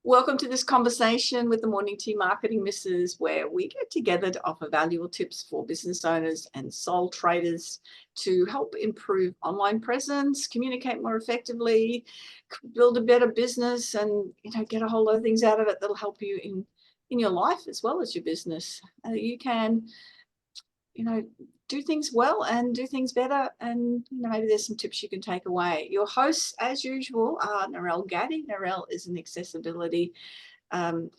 Welcome to this conversation with the Morning Tea Marketing Missus, where we get together to offer valuable tips for business owners and sole traders to help improve online presence, communicate more effectively, build a better business, and get a whole lot of things out of it that'll help you in your life as well as your business. You can do things well and do things better, and maybe there's some tips you can take away. Your hosts, as usual, are Narelle Gaddy. Narelle is an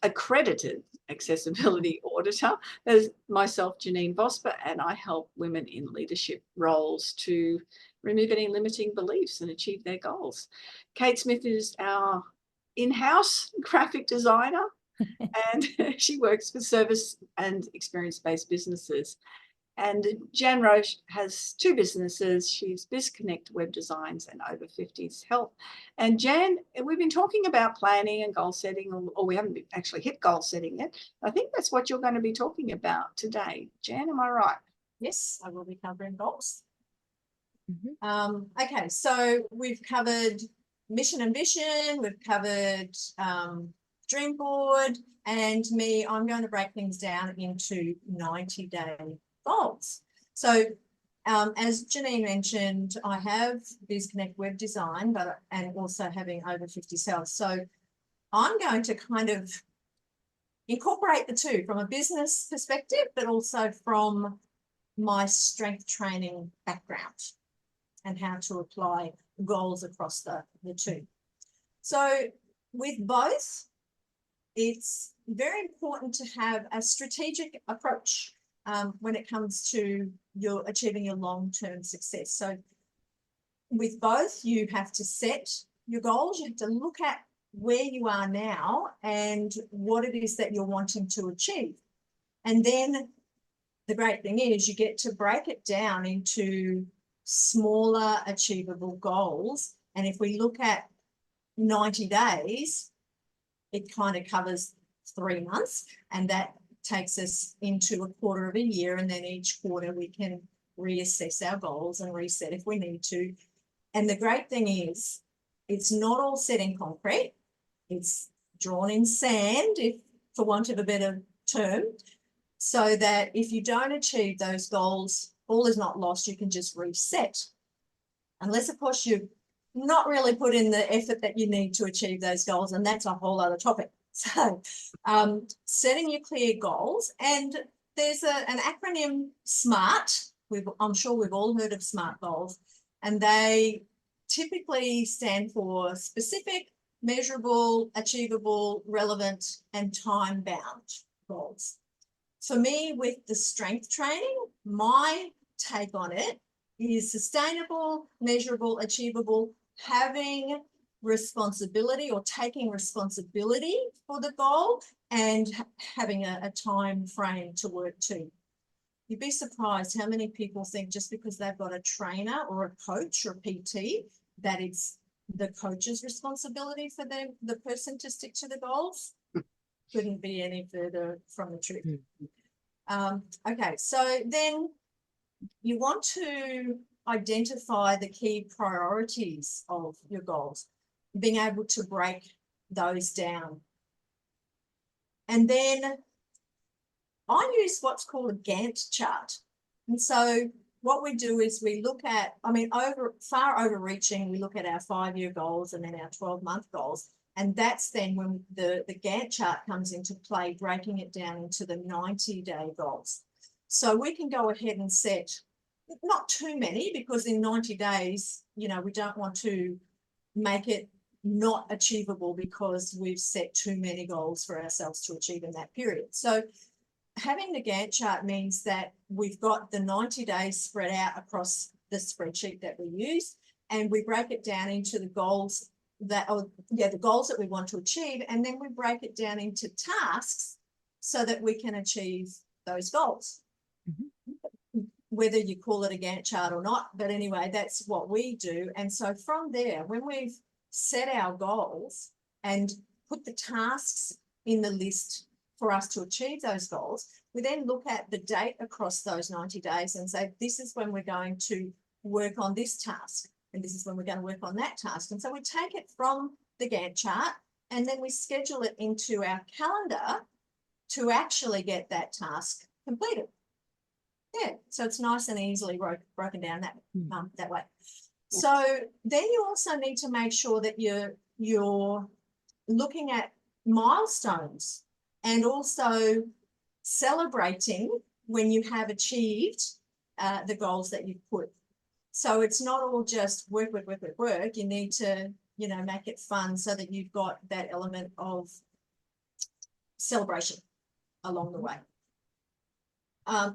accredited accessibility auditor. There's myself, Janine Vosper, and I help women in leadership roles to remove any limiting beliefs and achieve their goals. Kate Smith is our in-house graphic designer, and she works for service and experience-based businesses. And Jan Roesch has two businesses. She's BizConnect Web Designs and Over 50s Health. And Jan, we've been talking about planning and goal setting, or we haven't actually hit goal setting yet. I think that's what you're going to be talking about today. Jan, am I right? Yes, I will be covering goals. Okay, so we've covered mission and vision, we've covered dream board, and I'm going to break things down into 90-day goals. So as Janine mentioned, I have BizConnect Web Design, and also having Over 50 Sales. So I'm going to kind of incorporate the two from a business perspective, but also from my strength training background and how to apply goals across the two. So with both, it's very important to have a strategic approach when it comes to achieving your long-term success. So with both, you have to set your goals. You have to look at where you are now and what it is that you're wanting to achieve. And then the great thing is you get to break it down into smaller achievable goals. And if we look at 90 days, it kind of covers 3 months, and that takes us into a quarter of a year, and then each quarter we can reassess our goals and reset if we need to. And the great thing is it's not all set in concrete. It's drawn in sand, if for want of a better term, so that if you don't achieve those goals, all is not lost. You can just reset, unless of course you've not really put in the effort that you need to achieve those goals, and that's a whole other topic. So setting your clear goals, and there's an acronym SMART. I'm sure we've all heard of SMART goals, and they typically stand for specific, measurable, achievable, relevant, and time-bound goals. For me, with the strength training, my take on it is sustainable, measurable, achievable, having responsibility or taking responsibility for the goal, and having a time frame to work to. You'd be surprised how many people think just because they've got a trainer or a coach or a PT that it's the coach's responsibility for the person to stick to the goals. Couldn't be any further from the truth. Okay, so then you want to identify the key priorities of your goals, being able to break those down. And then I use what's called a Gantt chart. And so what we do is we look at, far overreaching, we look at our 5-year goals and then our 12-month goals. And that's then when the Gantt chart comes into play, breaking it down into the 90-day goals. So we can go ahead and set not too many, because in 90 days, we don't want to make it not achievable because we've set too many goals for ourselves to achieve in that period. So having the Gantt chart means that we've got the 90 days spread out across the spreadsheet that we use, and we break it down into the goals the goals that we want to achieve, and then we break it down into tasks so that we can achieve those goals. Whether you call it a Gantt chart or not, but anyway, that's what we do. And so from there, when we've set our goals and put the tasks in the list for us to achieve those goals, we then look at the date across those 90 days and say, this is when we're going to work on this task, and this is when we're going to work on that task. And so we take it from the Gantt chart and then we schedule it into our calendar to actually get that task completed. Yeah, so it's nice and easily broken down that way. So then you also need to make sure that you're looking at milestones and also celebrating when you have achieved the goals that you've put. So it's not all just work. You need to, make it fun so that you've got that element of celebration along the way.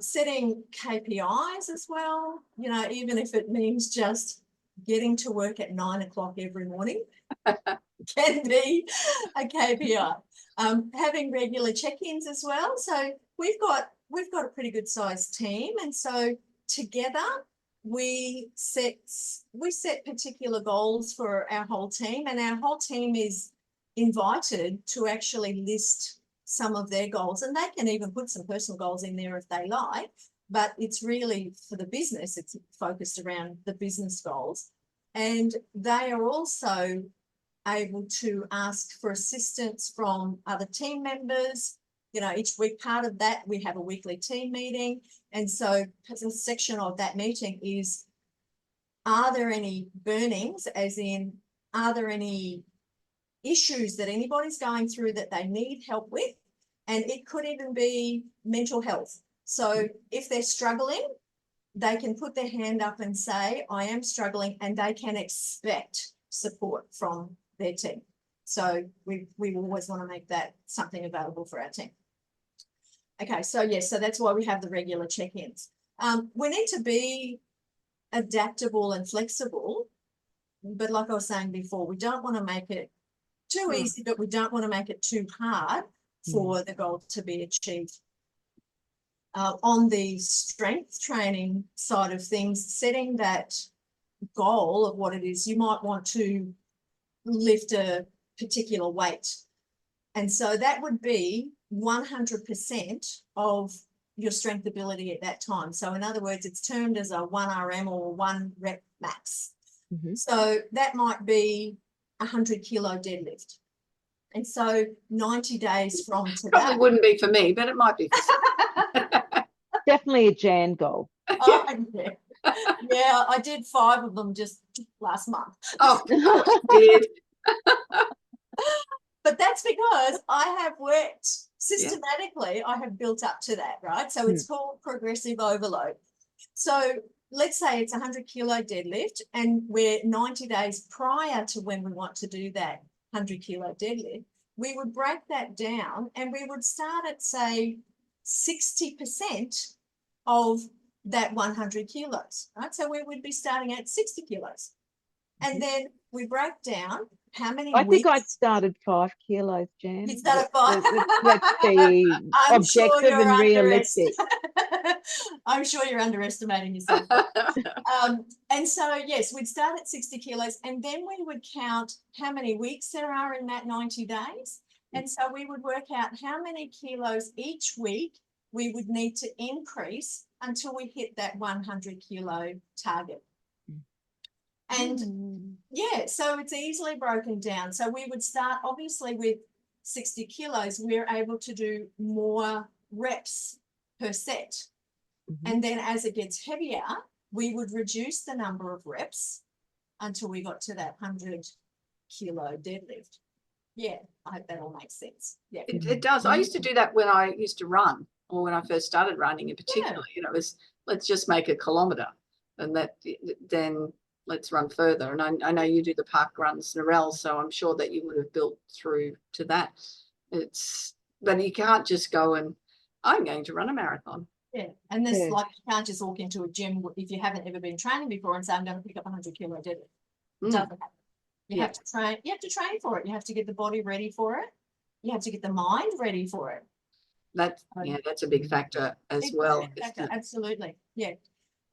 Setting KPIs as well, even if it means just getting to work at 9 o'clock every morning can be a KPI. Having regular check-ins as well. So we've got a pretty good sized team, and so together we set particular goals for our whole team, and our whole team is invited to actually list some of their goals, and they can even put some personal goals in there if they like, but it's really for the business. It's focused around the business goals, and they are also able to ask for assistance from other team members. Each week, part of that, we have a weekly team meeting, and so a section of that meeting is, are there any burnings, as in, are there any issues that anybody's going through that they need help with? And it could even be mental health. So if they're struggling, they can put their hand up and say, I am struggling, and they can expect support from their team. So we always want to make that something available for our team. Okay, so yes, so that's why we have the regular check-ins. We need to be adaptable and flexible, but like I was saying before, we don't want to make it too easy, but we don't want to make it too hard for the goal to be achieved. On the strength training side of things, setting that goal of what it is, you might want to lift a particular weight. And so that would be 100% of your strength ability at that time. So in other words, it's termed as a 1RM or 1 rep max. So that might be 100 kilo deadlift. And so 90 days from today. Probably wouldn't be for me, but it might be for Definitely a Jan goal. Oh, yeah, I did 5 of them just last month. Oh, did. But that's because I have worked systematically. I have built up to that, right? So it's called progressive overload. So let's say it's 100 kilo deadlift, and we're 90 days prior to when we want to do that 100 kilo deadlift. We would break that down, and we would start at, say, 60% of that 100 kilos, right? So we would be starting at 60 kilos. And then we break down how many I weeks. think I'd started 5 kilos, Jan. You started 5. Let's be I'm objective sure you're and realistic. I'm sure you're underestimating yourself. And so, yes, we'd start at 60 kilos, and then we would count how many weeks there are in that 90 days. And so we would work out how many kilos each week we would need to increase until we hit that 100 kilo target. And yeah, so it's easily broken down. So we would start obviously with 60 kilos. We're able to do more reps per set. And then as it gets heavier, we would reduce the number of reps until we got to that 100 kilo deadlift. Yeah, I hope that all makes sense. Yeah, it does. I used to do that when I used to run, or when I first started running in particular. It was, let's just make a kilometre, and then let's run further. And I know you do the park runs, Narelle, so I'm sure that you would have built through to that. But you can't just go and, I'm going to run a marathon. Yeah, and this like, you can't just walk into a gym if you haven't ever been training before and say, I'm going to pick up 100 kilo deadlift. It doesn't happen. You have to train. You have to train for it. You have to get the body ready for it. You have to get the mind ready for it. That's a big factor as well. Absolutely. Yeah.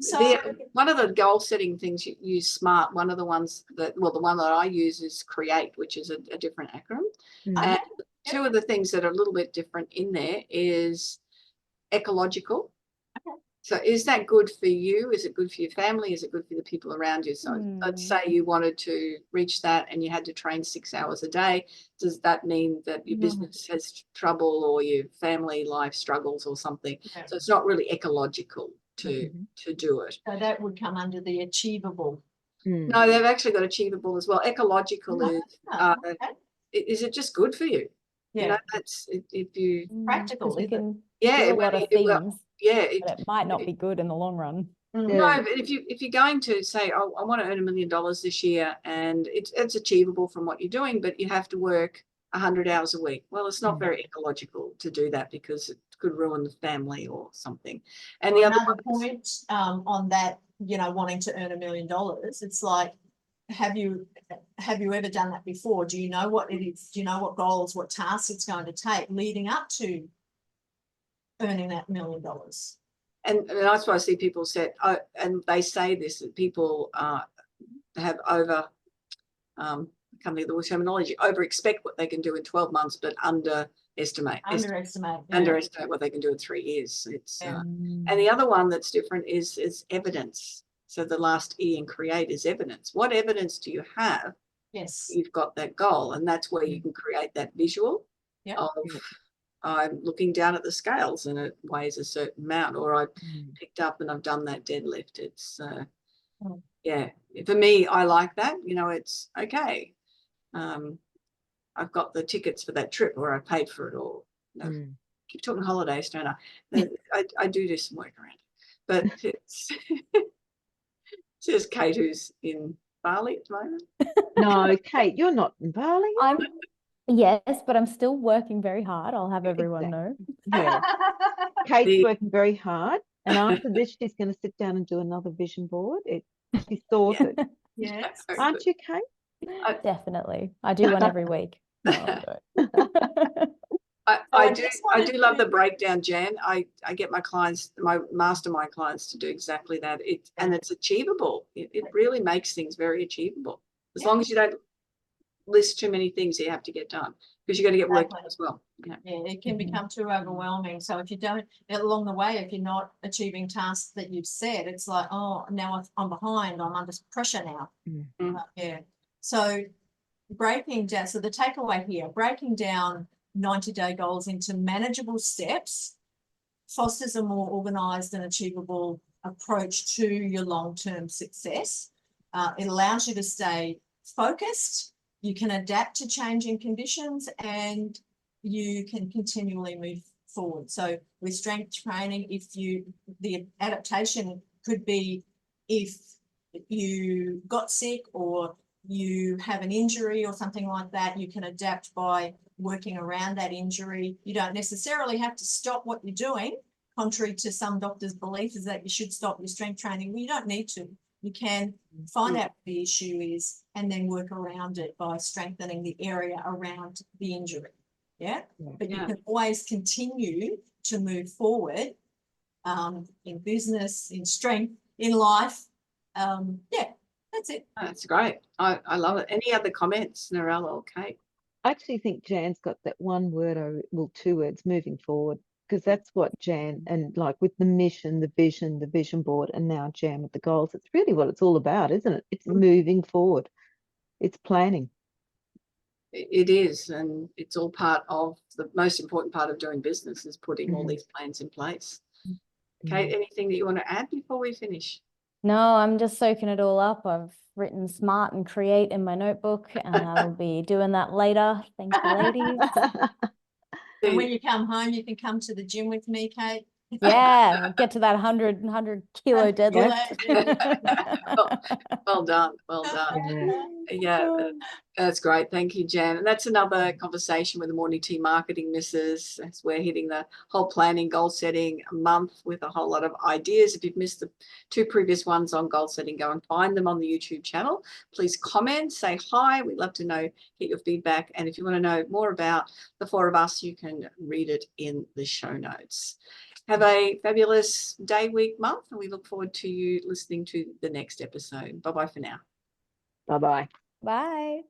So one of the goal setting things, you use SMART. One of the ones that, well, the one that I use is CREATE, which is a different acronym. And two of the things that are a little bit different in there is ecological. So is that good for you? Is it good for your family? Is it good for the people around you? So let's say you wanted to reach that and you had to train 6 hours a day. Does that mean that your business has trouble or your family life struggles or something? Yeah. So it's not really ecological to do it. So that would come under the achievable. No, they've actually got achievable as well. Ecological is it just good for you? Yeah. You know, that's if you Practical, we is it? can yeah, do a lot whether of you do well, things, yeah, but it might not be good in the long run. no, but if you're going to say, oh, I want to earn $1 million this year, and it's achievable from what you're doing, but you have to work 100 hours a week. Well, it's not very ecological to do that because it could ruin the family or something. And the other point on that, you know, wanting to earn $1 million, it's like, have you ever done that before? Do you know what it is? Do you know what goals, what tasks it's going to take leading up to earning that $1 million? And that's why I see people say, and they say this, that people have over, I can't think of the terminology, over expect what they can do in 12 months, but underestimate what they can do in 3 years. It's and the other one that's different is evidence. So the last E in create is evidence. What evidence do you have? Yes. You've got that goal, and that's where you can create that visual of I'm looking down at the scales and it weighs a certain amount, or I picked up and I've done that deadlift. It's yeah, for me, I like that. You know, it's okay. I've got the tickets for that trip, or I paid for it, or you know, keep talking holidays, don't I? I do some work around it, but it's says Kate, who's in Bali at the moment. No, Kate, you're not in Bali. Yes, but I'm still working very hard. I'll have everyone know. Yeah. Kate's working very hard, and after this, she's going to sit down and do another vision board. She's sorted. Yes. Aren't you, Kate? Definitely. I do one every week. No, I don't. I do love the breakdown, Jan. I get my clients, my mastermind clients, to do exactly that. And it's achievable. It really makes things very achievable. As long as you don't list too many things you have to get done, because you got to get work done as well. Yeah, it can become too overwhelming. So if you don't, along the way, if you're not achieving tasks that you've set, it's like, oh, now I'm behind. I'm under pressure now. Yeah. So breaking down. So the takeaway here, breaking down 90-day goals into manageable steps fosters a more organized and achievable approach to your long-term success. It allows you to stay focused. You can adapt to changing conditions, and you can continually move forward. So with strength training, the adaptation could be if you got sick or you have an injury or something like that, you can adapt by working around that injury. You don't necessarily have to stop what you're doing. Contrary to some doctors' belief is that you should stop your strength training. Well, you don't need to. You can find out what the issue is and then work around it by strengthening the area around the injury. Yeah. But you can always continue to move forward in business, in strength, in life. That's it. That's great. I love it. Any other comments, Narelle or Kate? I actually think Jan's got that one word, or well, 2 words, moving forward, because that's what Jan, and like with the mission, the vision board, and now Jan with the goals, it's really what it's all about, isn't it? It's moving forward. It's planning. It is, and it's all part of the most important part of doing business is putting all these plans in place. Kate, anything that you want to add before we finish? No, I'm just soaking it all up. I've written smart and create in my notebook, and I'll be doing that later. Thank you, ladies. And when you come home, you can come to the gym with me, Kate. Yeah, I'll get to that 100 kilo deadlift. Well done. Yeah, that's great. Thank you, Jan. And that's another conversation with the Morning Tea Marketing Missus, as we're hitting the whole planning, goal setting month with a whole lot of ideas. If you've missed the 2 previous ones on goal setting, go and find them on the YouTube channel. Please comment, say hi. We'd love to know, get your feedback. And if you want to know more about the 4 of us, you can read it in the show notes. Have a fabulous day, week, month, and we look forward to you listening to the next episode. Bye-bye for now. Bye-bye. Bye.